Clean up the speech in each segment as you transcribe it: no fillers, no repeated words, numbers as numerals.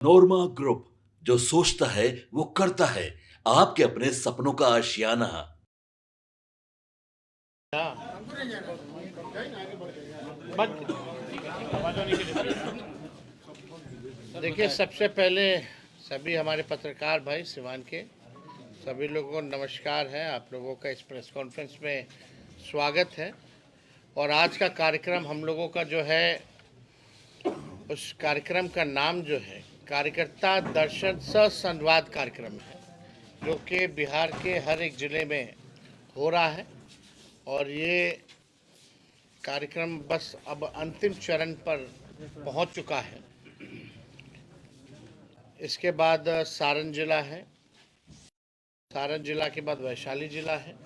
नोरमा group, जो सोचता है वो करता है। आपके अपने सपनों का आशियाना। देखिए, सबसे पहले सभी हमारे पत्रकार भाई सिवान के सभी लोगों को नमस्कार है। आप लोगों का इस प्रेस कॉन्फ्रेंस में स्वागत है। और आज का कार्यक्रम हम लोगों का जो है, उस कार्यक्रम का नाम जो है कार्यकर्ता दर्शन संवाद कार्यक्रम है, जो कि बिहार के हर एक ज़िले में हो रहा है। और ये कार्यक्रम बस अब अंतिम चरण पर पहुंच चुका है। इसके बाद सारण जिला है, सारण जिला के बाद वैशाली जिला है,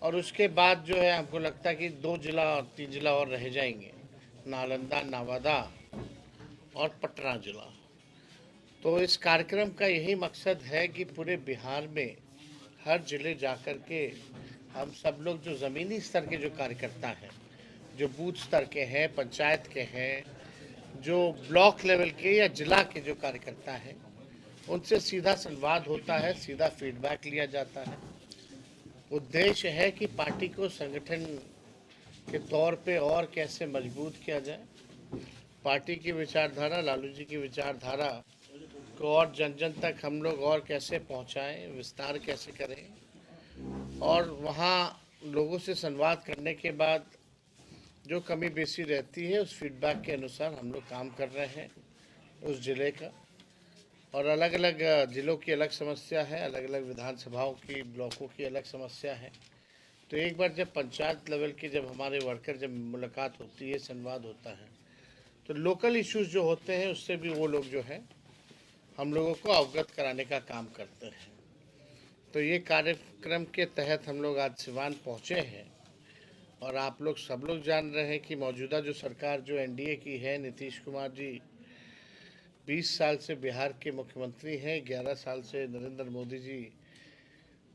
और उसके बाद जो है हमको लगता है कि 2 जिला और 3 जिला और रह जाएंगे, नालंदा, नवादा और पटना जिला। तो इस कार्यक्रम का यही मकसद है कि पूरे बिहार में हर जिले जाकर के हम सब लोग जो ज़मीनी स्तर के जो कार्यकर्ता हैं, जो बूथ स्तर के हैं, पंचायत के हैं, जो ब्लॉक लेवल के या जिला के जो कार्यकर्ता हैं, उनसे सीधा संवाद होता है, सीधा फीडबैक लिया जाता है। उद्देश्य है कि पार्टी को संगठन के तौर पे और कैसे मजबूत किया जाए, पार्टी की विचारधारा, लालू जी की विचारधारा को और जन जन तक हम लोग और कैसे पहुंचाएं, विस्तार कैसे करें। और वहाँ लोगों से संवाद करने के बाद जो कमी बेसी रहती है, उस फीडबैक के अनुसार हम लोग काम कर रहे हैं उस ज़िले का। और अलग अलग ज़िलों की अलग समस्या है, अलग अलग विधानसभाओं की, ब्लॉकों की अलग समस्या है। तो एक बार जब पंचायत लेवल के जब हमारे वर्कर जब मुलाकात होती है, संवाद होता है, तो लोकल इश्यूज जो होते हैं उससे भी वो लोग जो है हम लोगों को अवगत कराने का काम करते हैं। तो ये कार्यक्रम के तहत हम लोग आज सिवान पहुँचे हैं। और आप लोग सब लोग जान रहे हैं कि मौजूदा जो सरकार जो एनडीए की है, नीतीश कुमार जी 20 साल से बिहार के मुख्यमंत्री हैं, 11 साल से नरेंद्र मोदी जी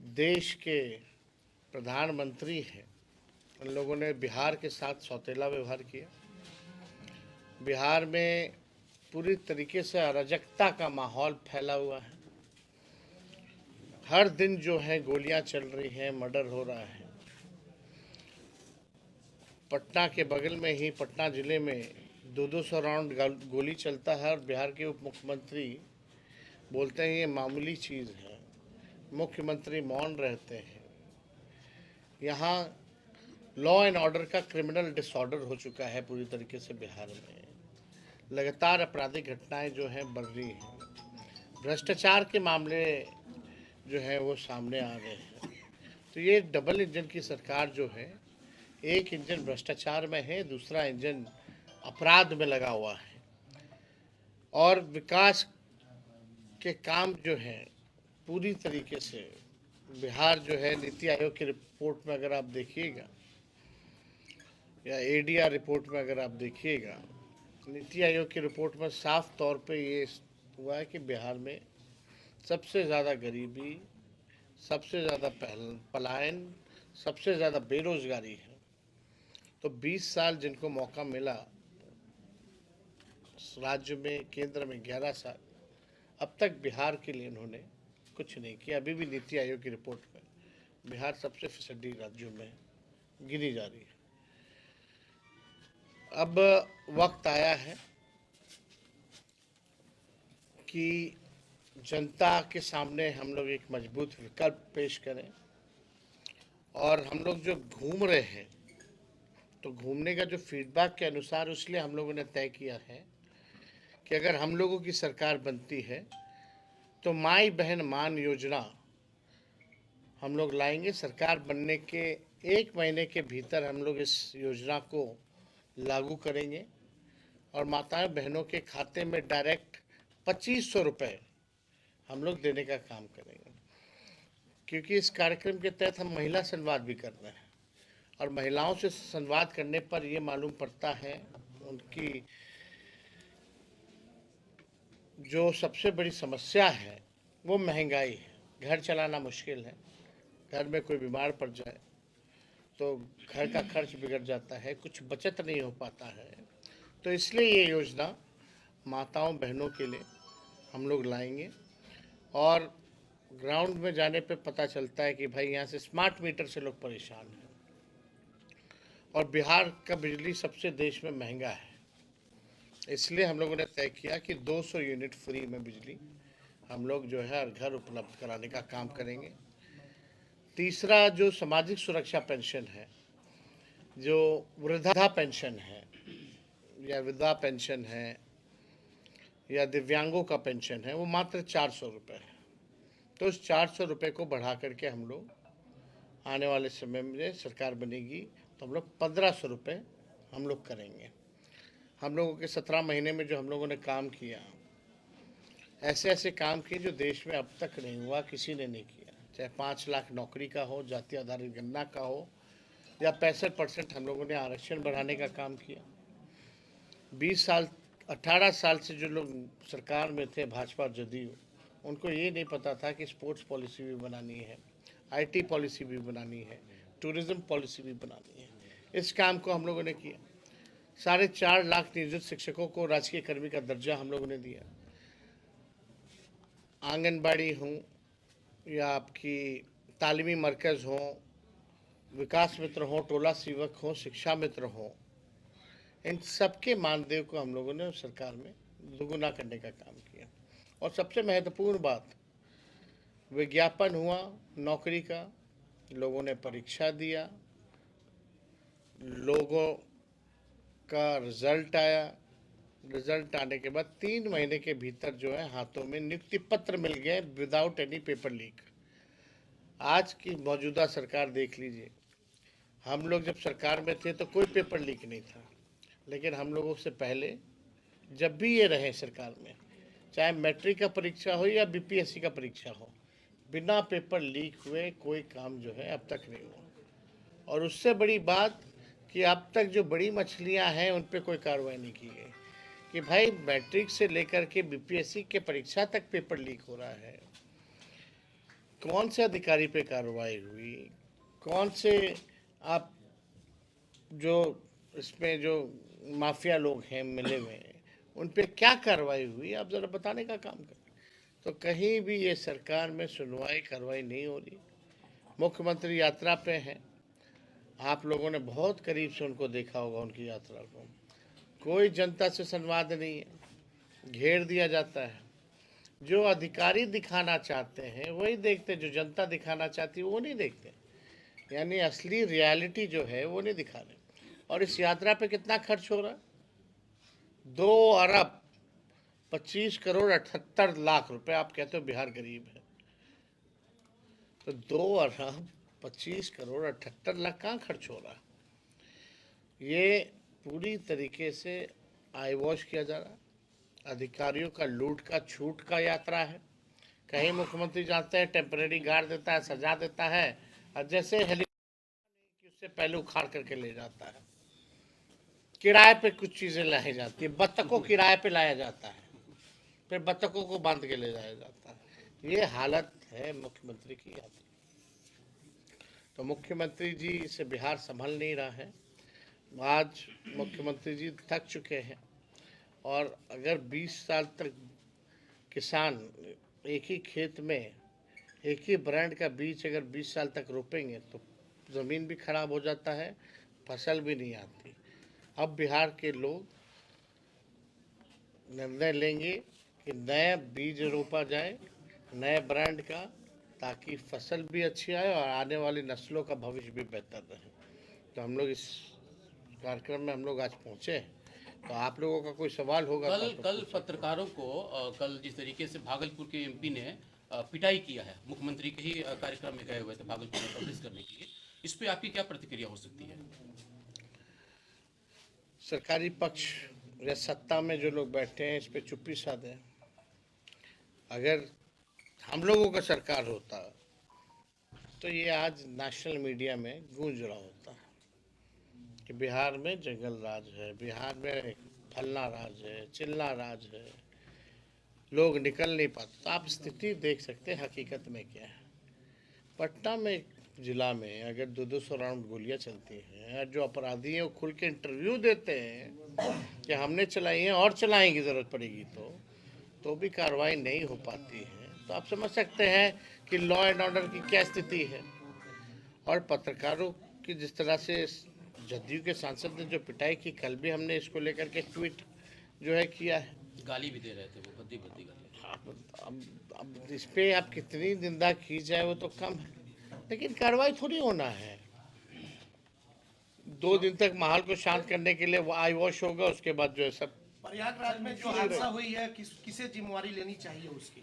देश के प्रधानमंत्री हैं। उन लोगों ने बिहार के साथ सौतेला व्यवहार किया। बिहार में पूरी तरीके से अराजकता का माहौल फैला हुआ है। हर दिन जो है गोलियां चल रही हैं, मर्डर हो रहा है। पटना के बगल में ही पटना जिले में 200 राउंड गोली चलता है, और बिहार के उप मुख्यमंत्री बोलते हैं ये मामूली चीज़ है। मुख्यमंत्री मौन रहते हैं। यहाँ लॉ एंड ऑर्डर का क्रिमिनल डिसऑर्डर हो चुका है पूरी तरीके से बिहार में। लगातार आपराधिक घटनाएं जो हैं बढ़ रही हैं। भ्रष्टाचार के मामले जो है वो सामने आ रहे हैं। तो ये डबल इंजन की सरकार जो है, एक इंजन भ्रष्टाचार में है, दूसरा इंजन अपराध में लगा हुआ है। और विकास के काम जो है पूरी तरीके से बिहार जो है, नीति आयोग की रिपोर्ट में अगर आप देखिएगा या एडीआर रिपोर्ट में अगर आप देखिएगा, नीति आयोग की रिपोर्ट में साफ तौर पे ये हुआ है कि बिहार में सबसे ज़्यादा गरीबी, सबसे ज़्यादा पलायन, सबसे ज़्यादा बेरोजगारी है। तो 20 साल जिनको मौका मिला राज्य में, केंद्र में 11 साल, अब तक बिहार के लिए इन्होंने कुछ नहीं किया। अभी भी नीति आयोग की रिपोर्ट में बिहार सबसे फिसड्डी राज्यों में गिनी जा रही है। अब वक्त आया है कि जनता के सामने हम लोग एक मजबूत विकल्प पेश करें। और हम लोग जो घूम रहे हैं, तो घूमने का जो फीडबैक के अनुसार, इसलिए हम लोगों ने तय किया है कि अगर हम लोगों की सरकार बनती है तो माई बहन मान योजना हम लोग लाएंगे। सरकार बनने के 1 महीने के भीतर हम लोग इस योजना को लागू करेंगे, और माताएं बहनों के खाते में डायरेक्ट 2500 रुपये हम लोग देने का काम करेंगे। क्योंकि इस कार्यक्रम के तहत हम महिला संवाद भी कर रहे हैं, और महिलाओं से संवाद करने पर ये मालूम पड़ता है उनकी जो सबसे बड़ी समस्या है वो महंगाई है। घर चलाना मुश्किल है, घर में कोई बीमार पड़ जाए तो घर का खर्च बिगड़ जाता है, कुछ बचत नहीं हो पाता है। तो इसलिए ये योजना माताओं बहनों के लिए हम लोग लाएंगे। और ग्राउंड में जाने पे पता चलता है कि भाई यहाँ से स्मार्ट मीटर से लोग परेशान हैं, और बिहार का बिजली सबसे देश में महंगा है। इसलिए हम लोगों ने तय किया कि 200 यूनिट फ्री में बिजली हम लोग जो है हर घर उपलब्ध कराने का काम करेंगे। तीसरा, जो सामाजिक सुरक्षा पेंशन है, जो वृद्धा पेंशन है या विधवा पेंशन है या दिव्यांगों का पेंशन है, वो मात्र 400 रुपये है। तो उस 400 रुपये को बढ़ा करके हम लोग आने वाले समय में सरकार बनेगी तो हम लोग 1500 रुपये हम लोग करेंगे। हम लोगों के 17 महीने में जो हम लोगों ने काम किया, ऐसे ऐसे काम किए जो देश में अब तक नहीं हुआ, किसी ने नहीं किया। चाहे 5 लाख नौकरी का हो, जाति आधारित गणना का हो, या 65% हम लोगों ने आरक्षण बढ़ाने का काम किया। 20 साल 18 साल से जो लोग सरकार में थे, भाजपा जदयू, उनको ये नहीं पता था कि स्पोर्ट्स पॉलिसी भी बनानी है, आईटी पॉलिसी भी बनानी है, टूरिज्म पॉलिसी भी बनानी है। इस काम को हम लोगों ने किया। 4.5 लाख नियोजित शिक्षकों को राजकीय कर्मी का दर्जा हम लोगों ने दिया। आंगनबाड़ी हो या आपकी तालीमी मरकज़ हो, विकास मित्र हो, टोला सेवक हो, शिक्षा मित्र हो, इन सबके मानदेय को हम लोगों ने सरकार में दोगुना करने का काम किया। और सबसे महत्वपूर्ण बात, विज्ञापन हुआ नौकरी का, लोगों ने परीक्षा दिया, लोगों का रिजल्ट आया। रिजल्ट आने के बाद 3 महीने के भीतर जो है हाथों में नियुक्ति पत्र मिल गए विदाउट एनी पेपर लीक। आज की मौजूदा सरकार देख लीजिए, हम लोग जब सरकार में थे तो कोई पेपर लीक नहीं था, लेकिन हम लोगों से पहले जब भी ये रहे सरकार में, चाहे मैट्रिक का परीक्षा हो या बीपीएससी का परीक्षा हो, बिना पेपर लीक हुए कोई काम जो है अब तक नहीं हुआ। और उससे बड़ी बात कि अब तक जो बड़ी मछलियां हैं उन पे कोई कार्रवाई नहीं की गई। कि भाई मैट्रिक से लेकर के बीपीएससी के परीक्षा तक पेपर लीक हो रहा है, कौन से अधिकारी पे कार्रवाई हुई, कौन से आप जो इसमें जो माफिया लोग हैं मिले हुए हैं, उन पे क्या कार्रवाई हुई, आप ज़रा बताने का काम करें। तो कहीं भी ये सरकार में सुनवाई कार्रवाई नहीं हो रही। मुख्यमंत्री यात्रा पे हैं, आप लोगों ने बहुत करीब से उनको देखा होगा, उनकी यात्रा को। कोई जनता से संवाद नहीं है, घेर दिया जाता है। जो अधिकारी दिखाना चाहते हैं वही देखते, जो जनता दिखाना चाहती है वो नहीं देखते। यानी असली रियलिटी जो है वो नहीं दिखा रहे। और इस यात्रा पे कितना खर्च हो रहा है? 2 अरब 25 करोड़ 78 लाख रुपए। आप कहते हो बिहार गरीब है, तो 2 अरब 25 करोड़ 78 लाख कहाँ खर्च हो रहा है? ये पूरी तरीके से आई वॉश किया जा रहा है। अधिकारियों का लूट का छूट का यात्रा है। कहीं मुख्यमंत्री जानते हैं टेम्परेरी गार्ड देता है, सजा देता है, और जैसे हेलीकॉप्टर उससे पहले उखाड़ करके ले जाता है। किराए पे कुछ चीज़ें लाई जाती है, बत्तखों किराए पे लाया जाता है, फिर बत्तखों को बांध के ले जाया जाता है। ये हालत है मुख्यमंत्री की यात्रा। तो मुख्यमंत्री जी से बिहार संभल नहीं रहा है। आज मुख्यमंत्री जी थक चुके हैं। और अगर 20 साल तक किसान एक ही खेत में एक ही ब्रांड का बीज अगर 20 साल तक रोपेंगे तो ज़मीन भी खराब हो जाता है, फसल भी नहीं आती। अब बिहार के लोग निर्णय लेंगे कि नया बीज रोपा जाए, नए ब्रांड का, ताकि फसल भी अच्छी आए और आने वाली नस्लों का भविष्य भी बेहतर रहे। तो हम लोग इस कार्यक्रम में हम लोग आज पहुँचे हैं। तो आप लोगों का कोई सवाल होगा? कल पत्रकारों को कल जिस तरीके से भागलपुर के एमपी ने पिटाई किया है, मुख्यमंत्री के ही कार्यक्रम में गए हुए थे भागलपुर में कवरेज करने के लिए, इस पे आपकी क्या प्रतिक्रिया हो सकती है? सरकारी पक्ष या सत्ता में जो लोग बैठे हैं इस पे चुप्पी साधे। अगर हम लोगों का सरकार होता तो ये आज नेशनल मीडिया में गूंज रहा होता कि बिहार में जंगल राज है, बिहार में फलना राज है, चिल्ला राज है, लोग निकल नहीं पाते। तो आप स्थिति देख सकते हैं हकीकत में क्या है। पटना में एक जिला में अगर 200 राउंड गोलियां चलती हैं और जो अपराधी हैं वो खुल के इंटरव्यू देते हैं कि हमने चलाई हैं और चलाएंगे ज़रूरत पड़ेगी तो भी कार्रवाई नहीं हो पाती है, तो आप समझ सकते हैं कि लॉ एंड ऑर्डर की क्या स्थिति है। और पत्रकारों की जिस तरह से जदयू के सांसद ने जो पिटाई की, कल भी हमने इसको लेकर के ट्वीट जो है किया है। गाली भी दे रहे थे वो, भद्दी भद्दी गाली। अब इस पे आप कितनी निंदा की जाए वो तो कम है, लेकिन कार्रवाई थोड़ी होना है। 2 दिन तक माहौल को शांत करने के लिए आई वॉश होगा, उसके बाद जो है सब। प्रयागराज में जो हादसा हुई है किसे जिम्मेवारी लेनी चाहिए उसकी?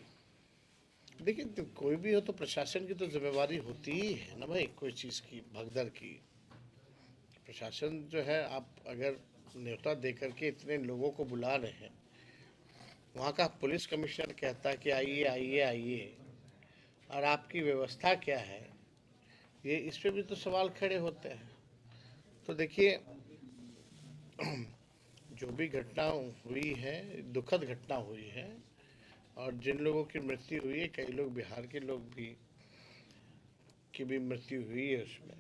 देखिए, तो कोई भी हो तो प्रशासन की तो जिम्मेवारी होती ही है ना भाई, कोई चीज़ की भगदड़ की। प्रशासन जो है, आप अगर न्योता दे करके इतने लोगों को बुला रहे हैं, वहाँ का पुलिस कमिश्नर कहता है कि आइए आइए आइए, और आपकी व्यवस्था क्या है, ये इस पे भी तो सवाल खड़े होते हैं। तो देखिए, जो भी घटना हुई है, दुखद घटना हुई है, और जिन लोगों की मृत्यु हुई है, कई लोग बिहार के लोग भी की भी मृत्यु हुई है उसमें।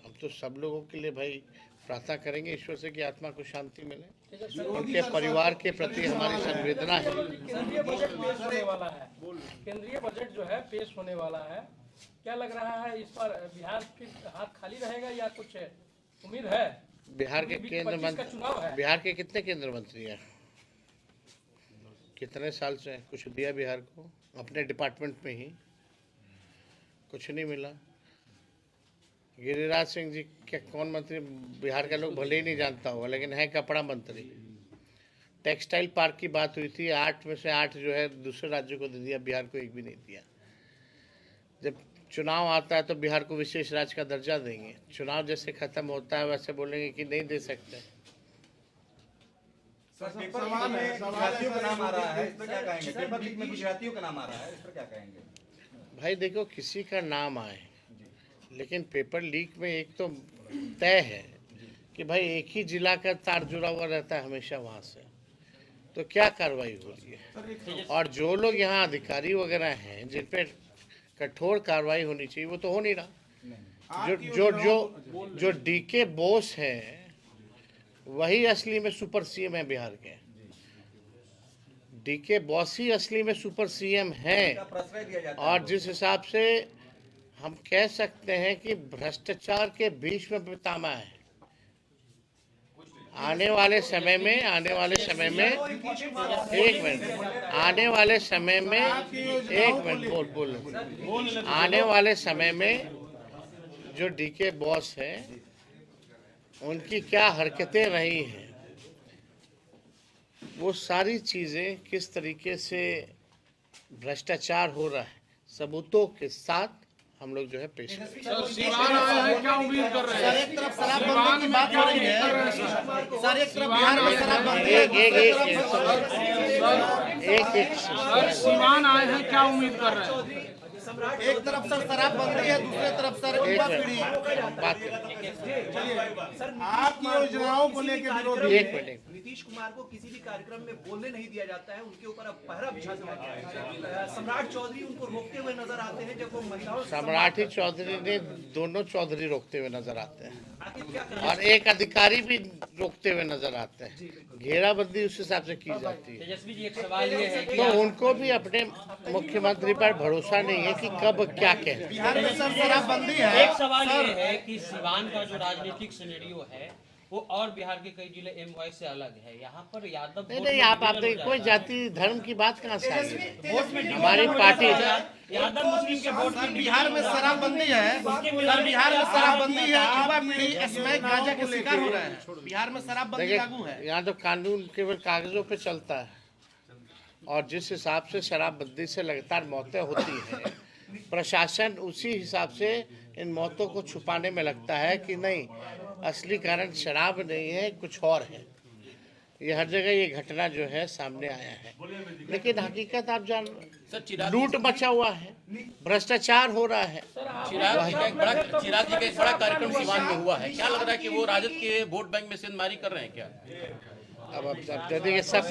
हम तो सब लोगों के लिए भाई प्रार्थना करेंगे ईश्वर से कि आत्मा को शांति मिले, उनके परिवार के प्रति हमारी संवेदना है। केंद्रीय बजट पेश होने वाला है, केंद्रीय बजट जो है पेश होने वाला है, क्या लग रहा है इस पर बिहार के हाथ खाली रहेगा या कुछ उम्मीद है? बिहार के केंद्र मंत्री, बिहार के कितने केंद्र मंत्री हैं? कितने साल से कुछ दिया बिहार को? अपने डिपार्टमेंट में ही कुछ नहीं मिला। गिरिराज सिंह जी क्या कौन मंत्री? बिहार का लोग भले ही नहीं जानता होगा, लेकिन है कपड़ा मंत्री। टेक्सटाइल पार्क की बात हुई थी, 8 में से 8 जो है दूसरे राज्यों को दे दिया, बिहार को एक भी नहीं दिया। जब चुनाव आता है तो बिहार को विशेष राज्य का दर्जा देंगे, चुनाव जैसे खत्म होता है वैसे बोलेंगे कि नहीं दे सकते। पेपर में गुजरातियों का नाम आ रहा है, इस पर क्या कहेंगे? पेपर लीक में गुजरातियों का नाम आ रहा है, इस पर क्या कहेंगे? भाई देखो, किसी का नाम आए, लेकिन पेपर लीक में एक तो तय है कि भाई एक ही जिला का तार जुड़ा हुआ रहता है हमेशा वहाँ से, तो क्या कार्रवाई हो रही है? और जो लोग यहाँ अधिकारी वगैरह हैं जिन पे कठोर कार्रवाई होनी चाहिए, वो तो हो नहीं रहा। जो डीके बोस हैं वही असली में सुपर सीएम है बिहार के। डीके बॉस ही असली में सुपर सीएम हैं। और जिस हिसाब से हम कह सकते हैं कि भ्रष्टाचार के बीच में पितामह है, आने वाले समय में एक मिनट बोल आने वाले समय में जो डीके बॉस है उनकी क्या हरकतें रही हैं, वो सारी चीज़ें किस तरीके से भ्रष्टाचार हो रहा है, सबूतों के साथ हम लोग जो है पेश करेंगे। क्या उम्मीद कर रहे हैं? एक तरफ शराबबंदी की बात हो रही है सर, एक तरफ बिहार में शराबबंदी सर सीवान आए हैं, क्या उम्मीद कर रहे हैं? एक तरफ सर शराबबंदी है, दूसरे तरफ सर युवा पीढ़ी। आपकी योजनाओं को लेकर विरोधी नीतीश कुमार को किसी भी कार्यक्रम में बोलने नहीं दिया जाता है, उनके ऊपर अब पहरा बिछा दिया गया है। सम्राट चौधरी उनको रोकते हुए नजर आते हैं जब वो महिलाओं। सम्राट चौधरी ने दोनों चौधरी रोकते हुए नजर आते हैं, और एक अधिकारी भी रोकते हुए नजर आते हैं। घेराबंदी उस हिसाब से की जाती है। तेजस्वी जी, एक सवाल ये है कि तो उनको भी अपने मुख्यमंत्री पर भरोसा नहीं है कि कब क्या कहे। बिहार में सर शराबबंदी है। एक सवाल ये है कि सिवान का जो राजनीतिक सिनेरियो है वो और बिहार के कई जिले एमवाई से अलग है। यहाँ पर यादव नहीं, आप देखिए, कोई जाति धर्म की बात कहाँ से आई है? हमारी पार्टी यादव मुस्लिम के वोट सर बिहार में शराबबंदी है, सर बिहार में शराबबंदी है, युवा पीढ़ी स्मैक गांजा के शिकार हो रहा है। बिहार में शराबबंदी लागू है। यहाँ तो कानून केवल कागजों पे चलता है, और जिस हिसाब से शराबबंदी से लगातार मौतें होती हैं, प्रशासन उसी हिसाब से इन मौतों को छुपाने में लगता है कि नहीं, असली कारण शराब नहीं है, कुछ और है। ये हर जगह ये घटना जो है सामने आया है, लेकिन हकीकत आप जान, लूट मचा हुआ है, भ्रष्टाचार हो रहा है। चिराग जी का एक बड़ा कार्यक्रम सिवान में हुआ है, क्या लग रहा है कि वो राजद के वोट बैंक में सेंधमारी कर रहे हैं क्या? अब देखिए सब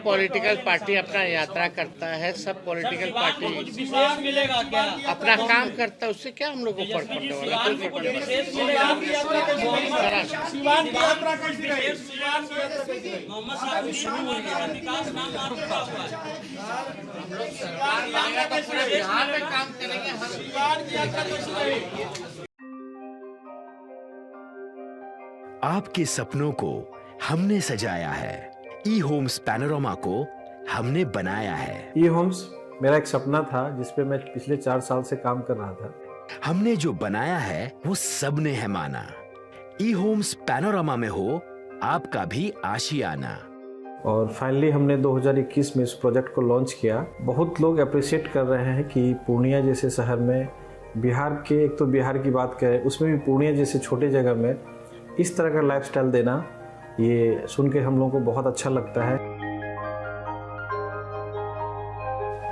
पॉलिटिकल पार्टी अपना यात्रा करता है, सब पॉलिटिकल पार्टी विशेष मिलेगा क्या? अपना काम करता है, उससे क्या हम लोग को फर्क पड़ने वाला, कोई फर्क नहीं विशेष मिलेगा? मोहम्मद साहब की शुरू हुई है, विकास नाम मालूम का हुआ है। बिहार में काम करेंगे आपके सपनों को हमने सजाया है, ई होम्स पैनोरामा को हमने बनाया है। ई होम्स मेरा एक सपना था जिसपे मैं पिछले 4 साल से काम कर रहा था। हमने जो बनाया है वो सबने है माना। ई होम्स पैनोरामा में हो आपका भी आशियाना। और फाइनली हमने 2021 में इस प्रोजेक्ट को लॉन्च किया। बहुत लोग अप्रिशिएट कर रहे हैं कि पूर्णिया जैसे शहर में, बिहार के, एक तो बिहार की बात करें उसमें भी पूर्णिया जैसे छोटे जगह में इस तरह का लाइफस्टाइल देना, ये सुन के हम लोगों को बहुत अच्छा लगता है।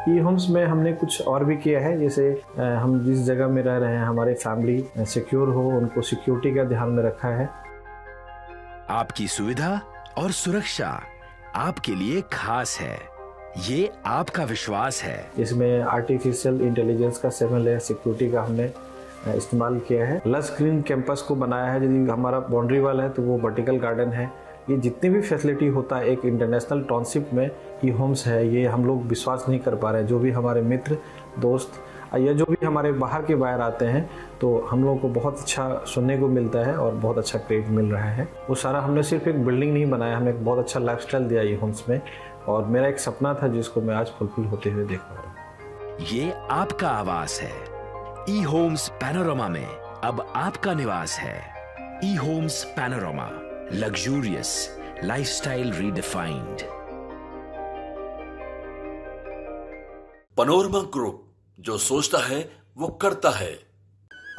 ई होम्स में हमने कुछ और भी किया है, जैसे हम जिस जगह में रह रहे हैं हमारे फैमिली सिक्योर हो, उनको सिक्योरिटी का ध्यान में रखा है। आपकी सुविधा और सुरक्षा आपके लिए खास है, ये आपका विश्वास है। इसमें आर्टिफिशियल इंटेलिजेंस का 7 लेयर सिक्योरिटी का हमने इस्तेमाल किया है। लस ग्रीन कैंपस को बनाया है। यदि हमारा बाउंड्री वाल है तो वो वर्टिकल गार्डन है। ये जितनी भी फैसिलिटी होता है एक इंटरनेशनल टाउनशिप में ई होम्स है, ये हम लोग विश्वास नहीं कर पा रहे हैं। जो भी हमारे मित्र दोस्त या जो भी हमारे बाहर के बाहर आते हैं तो हम लोगों को बहुत अच्छा सुनने को मिलता है और बहुत अच्छा क्रेडिट मिल रहा है। वो सारा हमने सिर्फ एक बिल्डिंग नहीं बनाया, हमने एक बहुत अच्छा लाइफस्टाइल दिया ई होम्स में, और मेरा एक सपना था जिसको मैं आज फुलफिल होते हुए देख पा रहा हूँ। ये आपका आवास है। ई होम्स पैनोरामा में अब आपका निवास है। E Homes Panorama, luxurious lifestyle redefined. Panorama group, जो सोचता है वो करता है।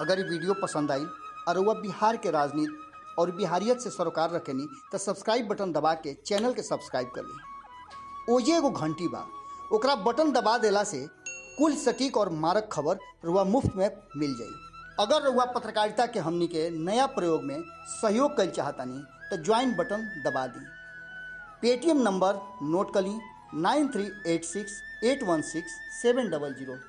अगर ये वीडियो पसंद आई और वह बिहार के राजनीति और बिहारियत से सरोकार रखेनी तो सब्सक्राइब बटन दबा के चैनल के सब्सक्राइब कर ली। ओजे एगो घंटी बा, ओकरा बटन दबा देला से कुल सटीक और मारक खबर रुआ मुफ्त में मिल जाई। अगर रुआ पत्रकारिता के हमनी के नया प्रयोग में सहयोग कर चाहतानी तो ज्वाइन बटन दबा दी। पेटीएम नंबर नोट कर ली 9386816700।